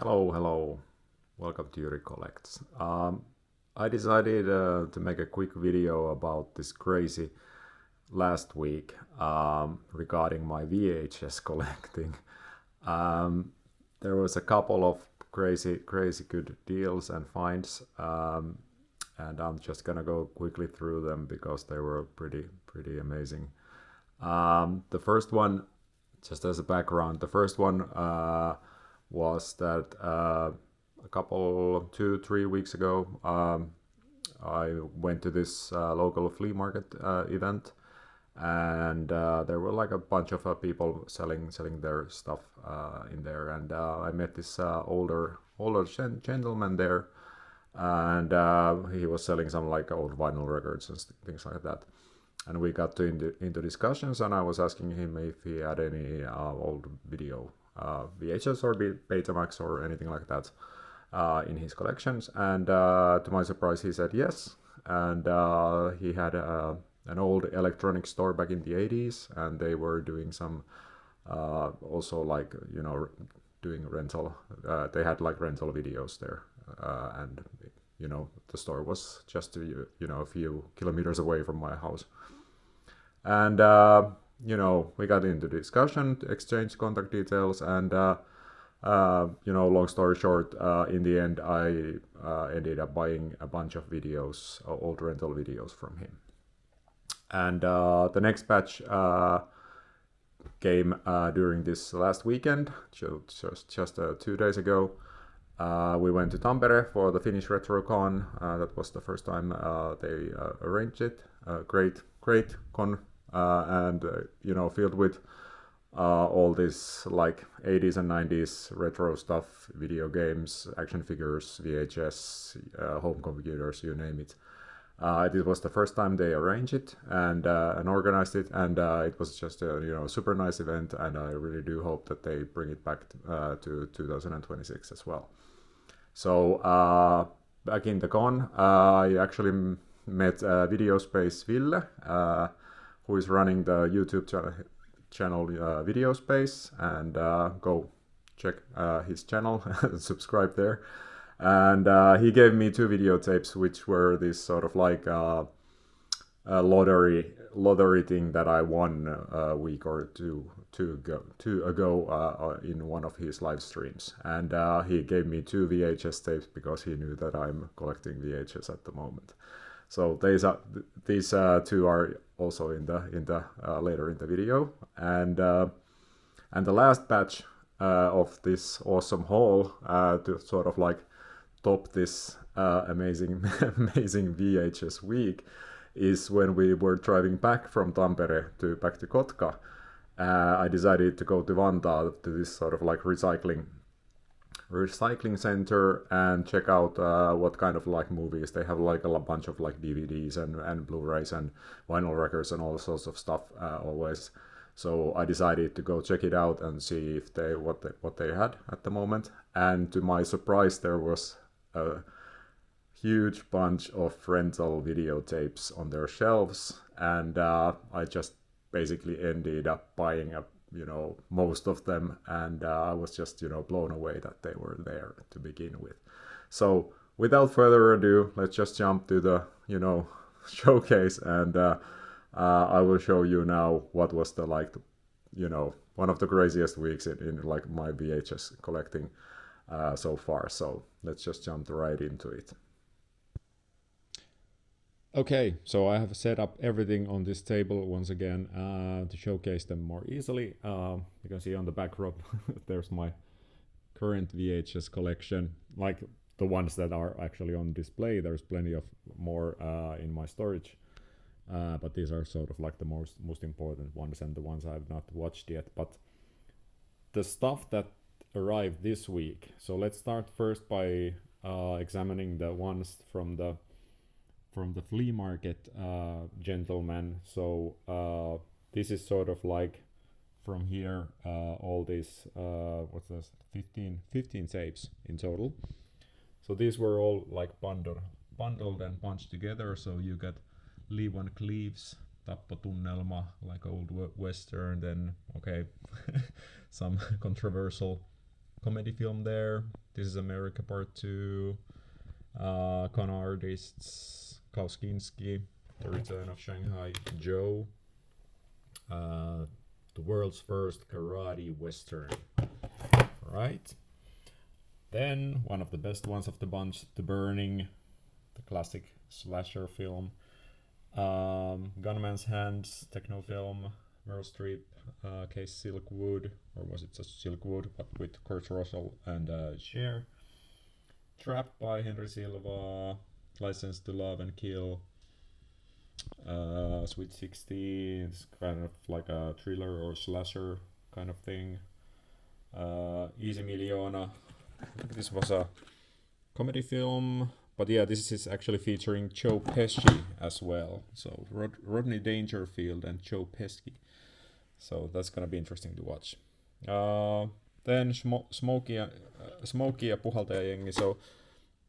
Hello. Welcome to Yuri Collects. I decided to make a quick video about this crazy last week regarding my VHS collecting. Um, there was a couple of crazy good deals and finds, and I'm just gonna go quickly through them because they were pretty amazing. The first one, just as a background, the first one was that a couple, 2, 3 weeks ago, I went to this local flea market event, and there were like a bunch of people selling their stuff in there, and I met this older gentleman there, and he was selling some like old vinyl records and things like that. And we got into discussions, and I was asking him if he had any old video, VHS or Betamax or anything like that in his collections. And to my surprise, he said yes. And he had an old electronic store back in the 80s, and they were doing some also like, doing rental. They had like rental videos there. And the store was just a few kilometers away from my house. And we got into discussion, exchanged contact details, and long story short, in the end, I ended up buying a bunch of videos, old rental videos from him. And the next batch came during this last weekend, just 2 days ago. We went to Tampere for the Finnish Retro Con. That was the first time they arranged it. Great con, and filled with all this like 80s and 90s retro stuff, video games, action figures, VHS, home computers, you name it. It was the first time they arranged it and organized it, and it was just a super nice event, and I really do hope that they bring it back to 2026 as well. So back in the con, I actually met Video Space Ville, who is running the YouTube channel Video Space, and go check his channel and subscribe there. And he gave me 2 videotapes, which were this sort of like a lottery thing that I won a week or two ago in one of his live streams. And he gave me 2 VHS tapes because he knew that I'm collecting VHS at the moment. So these 2 are also in the later in the video, and the last batch of this awesome haul to sort of like top this amazing VHS week is when we were driving back from Tampere back to Kotka. I decided to go to Vantaa to this sort of like recycling center and check out what kind of like movies they have, like a bunch of like DVDs and Blu-rays and vinyl records and all sorts of stuff always. So I decided to go check it out and see if what they had at the moment. And to my surprise, there was a huge bunch of rental videotapes on their shelves, and I just basically ended up buying most of them, and I was just blown away that they were there to begin with. So without further ado, let's just jump to the showcase, and I will show you now what was the one of the craziest weeks in like my VHS collecting so far. So let's just jump right into it. Okay, so I have set up everything on this table once again to showcase them more easily. You can see on the backdrop there's my current VHS collection, like the ones that are actually on display. There's plenty of more in my storage, but these are sort of like the most important ones and the ones I've not watched yet. But the stuff that arrived this week. So let's start first by examining the ones from the flea market gentleman. So this is sort of like from here all these what's this 15 tapes in total. So these were all like bundled and punched together. So you got Lee Van Cleef's Tappotunnelma, like old western, then okay some controversial comedy film there, This is America Part 2. Con Artists, Klaus Kinski, The Return of Shanghai Joe. The world's first karate western. Right. Then one of the best ones of the bunch, The Burning, the classic slasher film. Gunman's Hands, techno film, Meryl Streep, Case Silkwood, or was it just Silkwood, but with Kurt Russell and Cher. Trapped by Henry Silva, License to Love and Kill, Sweet 16, it's kind of like a thriller or slasher kind of thing. Easy Miliona, I think this was a comedy film, but yeah, this is actually featuring Joe Pesci as well. So Rodney Dangerfield and Joe Pesci. So that's gonna be interesting to watch. Then Smokey ja Puhaltajajengi. So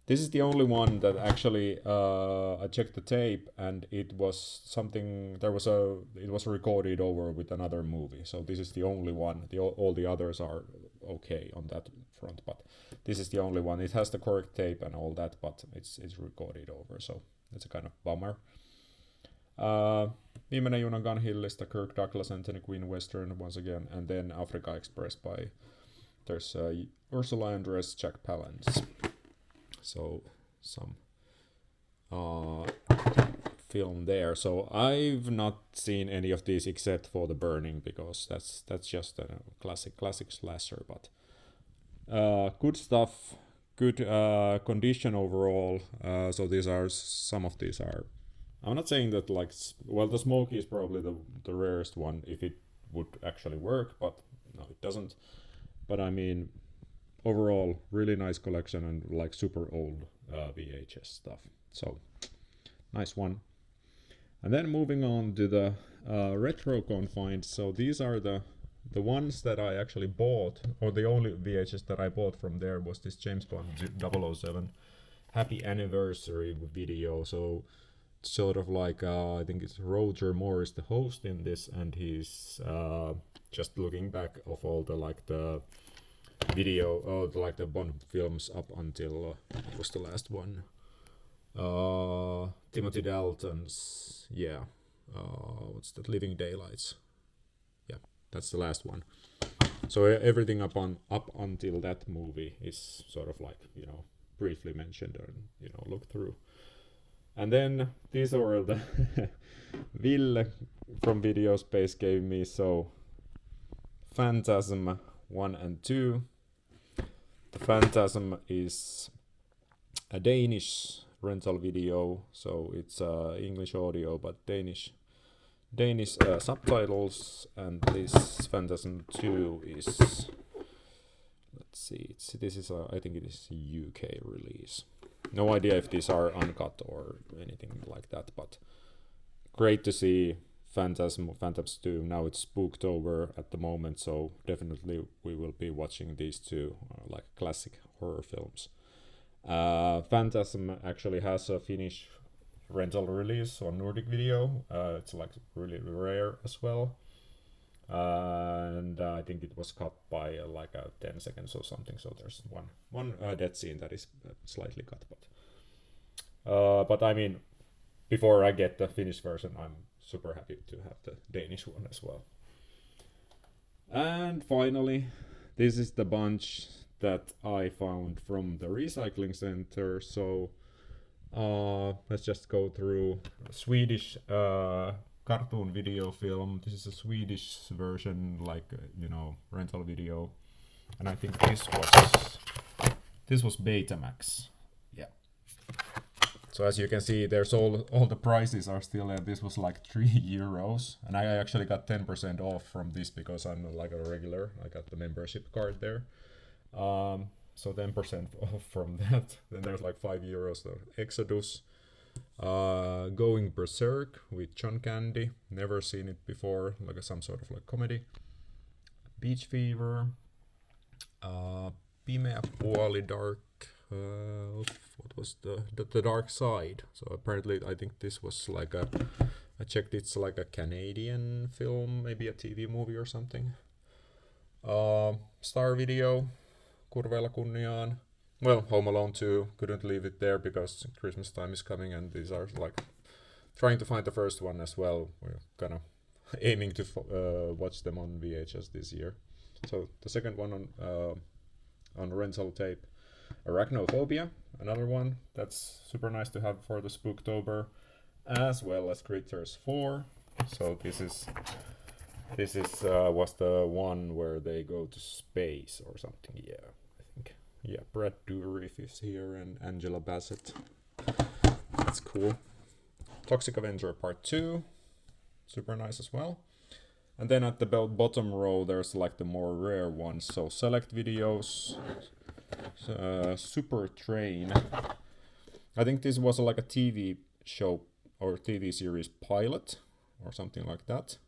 this is the only one that actually I checked the tape, and it was something. It was recorded over with another movie. So this is the only one. All the others are okay on that front, but this is the only one. It has the correct tape and all that, but it's recorded over. So it's a kind of bummer. Viimeinen juna Gun Hillistä, Kirk Douglas, Anthony Quinn western once again, and then Africa Express by there's Ursula Andress, Jack Palance. So some film there. So I've not seen any of these except for The Burning, because that's just a classic slasher. But good stuff, good condition overall. So some of these are. I'm not saying that the Smokey is probably the rarest one if it would actually work, but no, it doesn't. But I mean, overall, really nice collection and like super old VHS stuff. So nice one. And then moving on to the Retro Con finds. So these are the ones that I actually bought, or the only VHS that I bought from there was this James Bond 007 Happy Anniversary video. So sort of like I think it's Roger Moore is the host in this, and he's just looking back of all the video, like the Bond films up until what was the last one? Timothy Dalton's, what's that? Living Daylights. Yeah, that's the last one. So everything up until that movie is sort of like briefly mentioned and looked through. And then these are the Ville from Video Space gave me. So Phantasm 1 and 2. The Phantasm is a Danish rental video, so it's English audio but Danish subtitles. And this Phantasm 2 is, let's see, this is I think it is a UK release. No idea if these are uncut or anything like that, but great to see Phantasm 2. Now it's Spooktober at the moment, so definitely we will be watching these two like classic horror films. Phantasm actually has a Finnish rental release on Nordic Video. It's like really rare as well. And I think it was cut by 10 seconds or something, so there's one death scene that is slightly cut, but I mean, before I get the Finnish version, I'm super happy to have the Danish one as well. And finally, this is the bunch that I found from the recycling center. So let's just go through Swedish cartoon video film. This is a Swedish version, rental video, and I think this was Betamax. Yeah. So as you can see, there's all the prices are still there. This was like €3, and I actually got 10% off from this because I'm like a regular. I got the membership card there. So 10% off from that. Then there's like €5. The Exodus. Going Berserk with John Candy. Never seen it before. Like some sort of like comedy. Beach Fever. Pimeä Puoli, Dark. What was the Dark Side? So apparently I think this was like I checked, it's like a Canadian film, maybe a TV movie or something. Star Video, Kurveilla kunniaan. Well, Home Alone 2, couldn't leave it there because Christmas time is coming, and these are like trying to find the first one as well. We're kind of aiming to watch them on VHS this year. So the second one on rental tape, Arachnophobia, another one that's super nice to have for the Spooktober, as well as Critters 4. So this is was the one where they go to space or something. Yeah, I think. Yeah, Brad Dourif is here and Angela Bassett. That's cool. Toxic Avenger Part 2, super nice as well. And then at the bottom row, there's like the more rare ones. So select videos, Super Train. I think this was like a TV show or TV series pilot or something like that.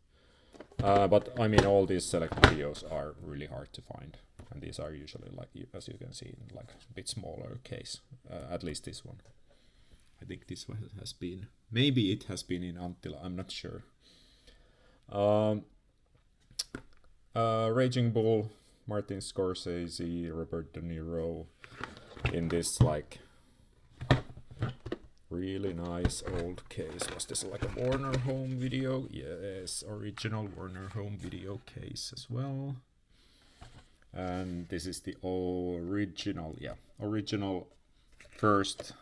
But I mean, all these select videos are really hard to find, and these are usually like, as you can see, in like a bit smaller case. At least this one. I think this one has been. Maybe it has been in Anttila. I'm not sure. Raging Bull, Martin Scorsese, Robert De Niro, in this like really nice old case. Was this like a Warner Home Video? Yes, original Warner Home Video case as well. And this is the original first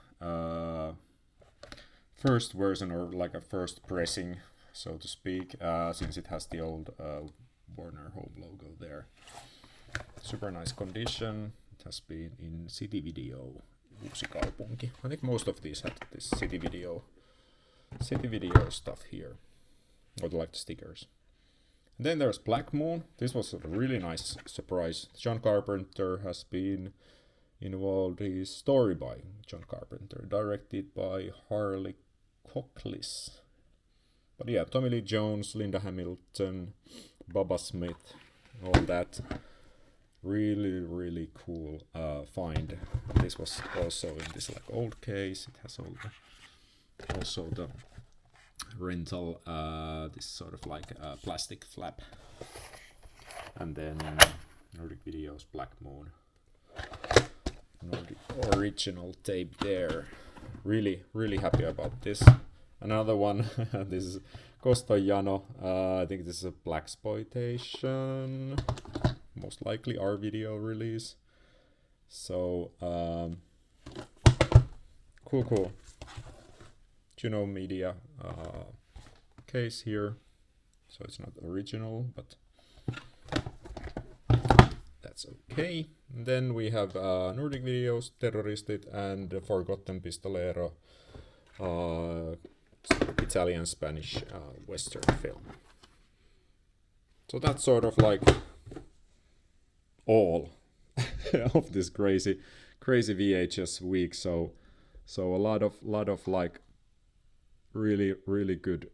first version, or like a first pressing, so to speak, since it has the old Warner Home logo there. Super nice condition. It has been in City Video, Uusi Kaupunki. I think most of these had this City Video stuff here, or like the stickers. And then there's Black Moon. This was a really nice surprise. John Carpenter has been involved. His story by John Carpenter, directed by Harley Cocklis. But yeah, Tommy Lee Jones, Linda Hamilton, Bubba Smith, all that. Really cool find. This was also in this like old case. It has also the rental, this sort of like plastic flap. And then Nordic Videos Black Moon. Nordic original tape there. Really happy about this. Another one. This is Costa Jano. I think this is a blaxploitation, most likely our video release. So cool. Juno Media case here. So it's not original, but that's okay. And then we have Nordic Videos, Terroristed, and Forgotten Pistolero, Italian-Spanish Western film. So that's sort of like all of this crazy VHS week. So a lot of like really good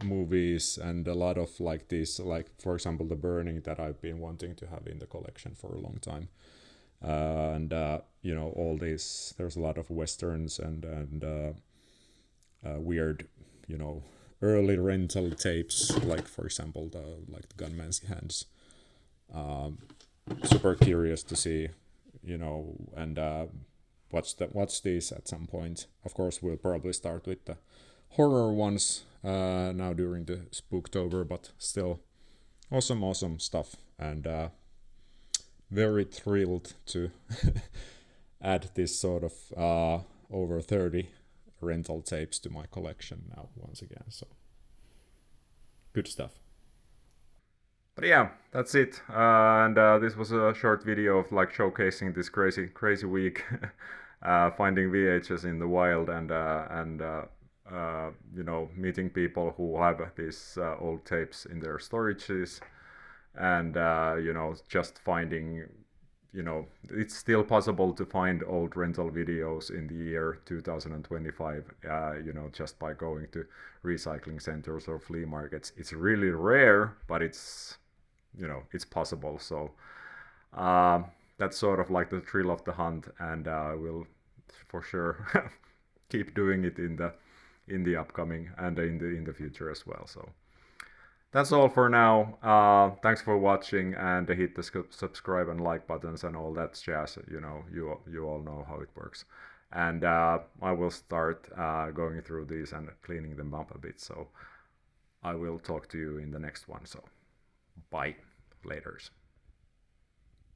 movies, and a lot of like this, like for example The Burning, that I've been wanting to have in the collection for a long time. And you know, all these, there's a lot of westerns and weird, you know, early rental tapes, like for example the Gunman's Hands. Super curious to see, you know, and watch these at some point. Of course, we'll probably start with the horror ones now during the Spooktober, but still awesome stuff, and very thrilled to add this sort of over 30 rental tapes to my collection now once again. So good stuff. But yeah, that's it. And this was a short video of like showcasing this crazy week, finding VHS in the wild, and you know, meeting people who have these old tapes in their storages, and you know, just finding, you know, it's still possible to find old rental videos in the year 2025, you know, just by going to recycling centers or flea markets. It's really rare, but it's, you know, it's possible. So that's sort of like the thrill of the hunt, and we'll for sure keep doing it in the upcoming and in the future as well. So that's all for now. Thanks for watching, and hit the subscribe and like buttons and all that jazz. You know, you all know how it works. And I will start going through these and cleaning them up a bit. So I will talk to you in the next one. So bye, laters.